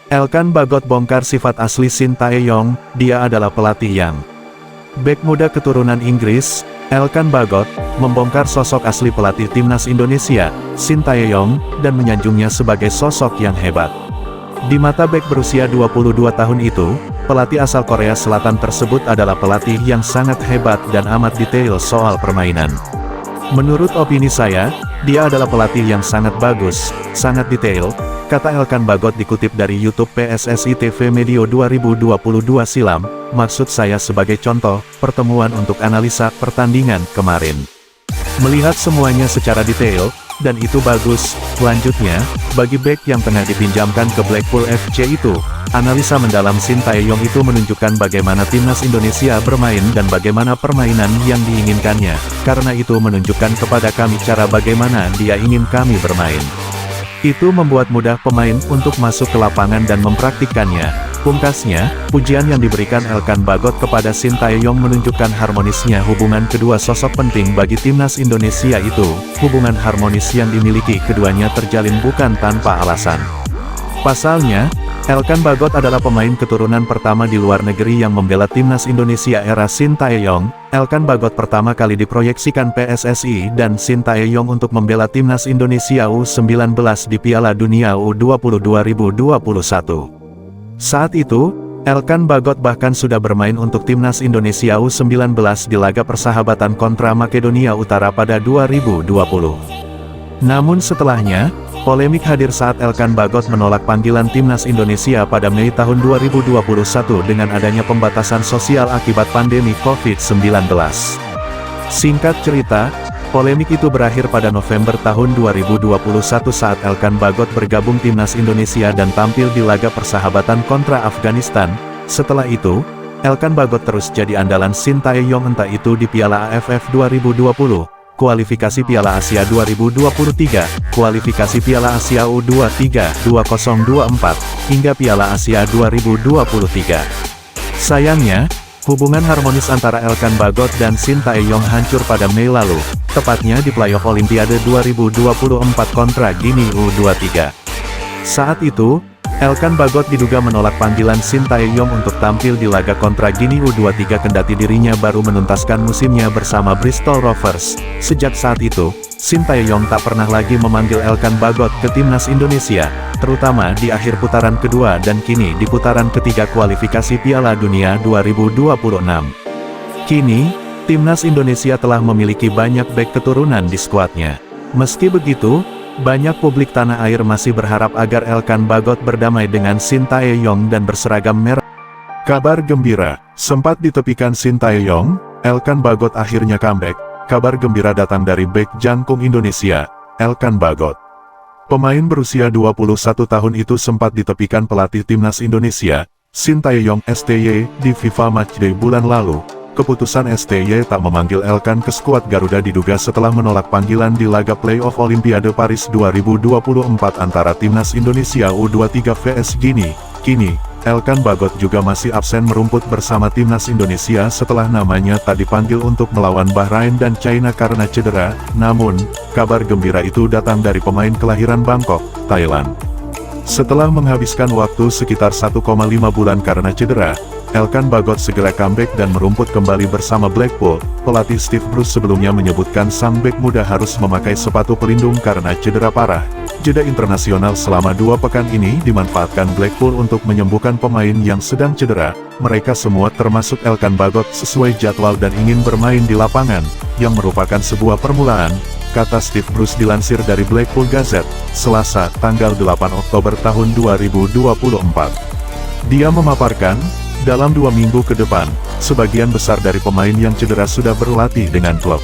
Elkan Bagot bongkar sifat asli Shin Tae-yong, dia adalah pelatih yang bek muda keturunan Inggris. Elkan Bagot membongkar sosok asli pelatih timnas Indonesia, Shin Tae-yong, dan menyanjungnya sebagai sosok yang hebat. Di mata bek berusia 22 tahun itu, pelatih asal Korea Selatan tersebut adalah pelatih yang sangat hebat dan amat detail soal permainan. Menurut opini saya, dia adalah pelatih yang sangat bagus, sangat detail, kata Elkan Bagot dikutip dari YouTube PSSI TV Medio 2022 silam. Maksud saya sebagai contoh, pertemuan untuk analisa pertandingan kemarin. Melihat semuanya secara detail, dan itu bagus. Lanjutnya, bagi bek yang tengah dipinjamkan ke Blackpool FC itu, analisa mendalam Shin Tae-yong itu menunjukkan bagaimana timnas Indonesia bermain dan bagaimana permainan yang diinginkannya. Karena itu menunjukkan kepada kami cara bagaimana dia ingin kami bermain. Itu membuat mudah pemain untuk masuk ke lapangan dan mempraktikkannya. Pungkasnya, pujian yang diberikan Elkan Bagot kepada Shin Tae-yong menunjukkan harmonisnya hubungan kedua sosok penting bagi timnas Indonesia itu. Hubungan harmonis yang dimiliki keduanya terjalin bukan tanpa alasan. Pasalnya, Elkan Bagot adalah pemain keturunan pertama di luar negeri yang membela timnas Indonesia era Shin Tae-yong. Elkan Bagot pertama kali diproyeksikan PSSI dan Shin Tae-yong untuk membela timnas Indonesia U19 di Piala Dunia U20 2021. Saat itu, Elkan Bagot bahkan sudah bermain untuk timnas Indonesia U19 di laga persahabatan kontra Makedonia Utara pada 2020. Namun setelahnya, polemik hadir saat Elkan Bagot menolak panggilan timnas Indonesia pada Mei tahun 2021 dengan adanya pembatasan sosial akibat pandemi COVID-19. Singkat cerita, polemik itu berakhir pada November tahun 2021 saat Elkan Bagot bergabung timnas Indonesia dan tampil di laga persahabatan kontra Afghanistan. Setelah itu, Elkan Bagot terus jadi andalan Shin Tae-yong entah itu di Piala AFF 2020, kualifikasi Piala Asia 2023, kualifikasi Piala Asia U23 2024, hingga Piala Asia 2023. Sayangnya, hubungan harmonis antara Elkan Bagot dan Shin Tae-yong hancur pada Mei lalu, tepatnya di playoff Olimpiade 2024 kontra Guinea U23. Saat itu, Elkan Bagot diduga menolak panggilan Shin Tae-yong untuk tampil di laga kontra Guinea U23 kendati dirinya baru menuntaskan musimnya bersama Bristol Rovers. Sejak saat itu, Shin Tae-yong tak pernah lagi memanggil Elkan Bagot ke timnas Indonesia, terutama di akhir putaran kedua dan kini di putaran ketiga kualifikasi Piala Dunia 2026. Kini, timnas Indonesia telah memiliki banyak bek keturunan di skuadnya. Meski begitu, banyak publik tanah air masih berharap agar Elkan Bagot berdamai dengan Shin Tae-yong dan berseragam merah. Kabar gembira, sempat ditepikan Shin Tae-yong, Elkan Bagot akhirnya comeback. Kabar gembira datang dari bek jangkung Indonesia, Elkan Bagot. Pemain berusia 21 tahun itu sempat ditepikan pelatih timnas Indonesia, Shin Tae-yong STY, di FIFA Matchday bulan lalu. Keputusan STY tak memanggil Elkan ke skuad Garuda diduga setelah menolak panggilan di laga playoff Olimpiade Paris 2024 antara timnas Indonesia U23 vs Guinea. Kini, Elkan Bagot juga masih absen merumput bersama timnas Indonesia setelah namanya tak dipanggil untuk melawan Bahrain dan China karena cedera. Namun, kabar gembira itu datang dari pemain kelahiran Bangkok, Thailand. Setelah menghabiskan waktu sekitar 1,5 bulan karena cedera, Elkan Bagot segera comeback dan merumput kembali bersama Blackpool. Pelatih Steve Bruce sebelumnya menyebutkan sang bek muda harus memakai sepatu pelindung karena cedera parah. Jeda internasional selama 2 pekan ini dimanfaatkan Blackpool untuk menyembuhkan pemain yang sedang cedera. Mereka semua termasuk Elkan Bagot sesuai jadwal dan ingin bermain di lapangan, yang merupakan sebuah permulaan, kata Steve Bruce dilansir dari Blackpool Gazette, Selasa, tanggal 8 Oktober tahun 2024. Dia memaparkan, dalam 2 minggu ke depan, sebagian besar dari pemain yang cedera sudah berlatih dengan klub.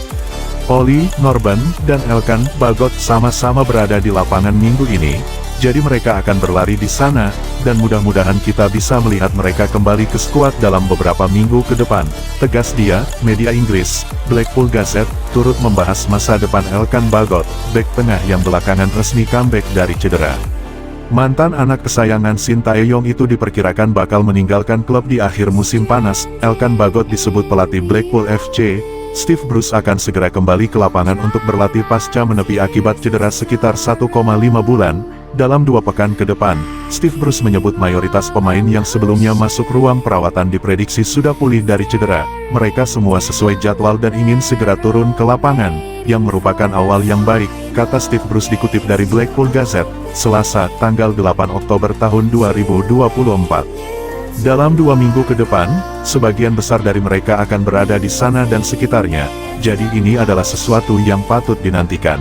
Oli, Norban, dan Elkan Bagot sama-sama berada di lapangan minggu ini, jadi mereka akan berlari di sana, dan mudah-mudahan kita bisa melihat mereka kembali ke skuad dalam beberapa minggu ke depan, tegas dia. Media Inggris, Blackpool Gazette, turut membahas masa depan Elkan Bagot, bek tengah yang belakangan resmi comeback dari cedera. Mantan anak kesayangan Shin Tae-yong itu diperkirakan bakal meninggalkan klub di akhir musim panas. Elkan Bagot disebut pelatih Blackpool FC, Steve Bruce akan segera kembali ke lapangan untuk berlatih pasca menepi akibat cedera sekitar 1,5 bulan. Dalam 2 pekan ke depan, Steve Bruce menyebut mayoritas pemain yang sebelumnya masuk ruang perawatan diprediksi sudah pulih dari cedera. Mereka semua sesuai jadwal dan ingin segera turun ke lapangan, yang merupakan awal yang baik, kata Steve Bruce dikutip dari Blackpool Gazette, Selasa, tanggal 8 Oktober tahun 2024. Dalam 2 minggu ke depan, sebagian besar dari mereka akan berada di sana dan sekitarnya, jadi ini adalah sesuatu yang patut dinantikan.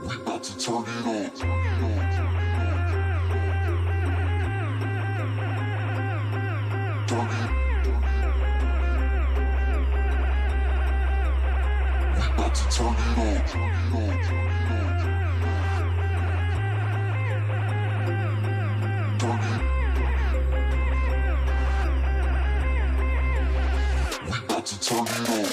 We about to turn it on. Turn it. We about to turn it on. Turn it. We about to turn it on.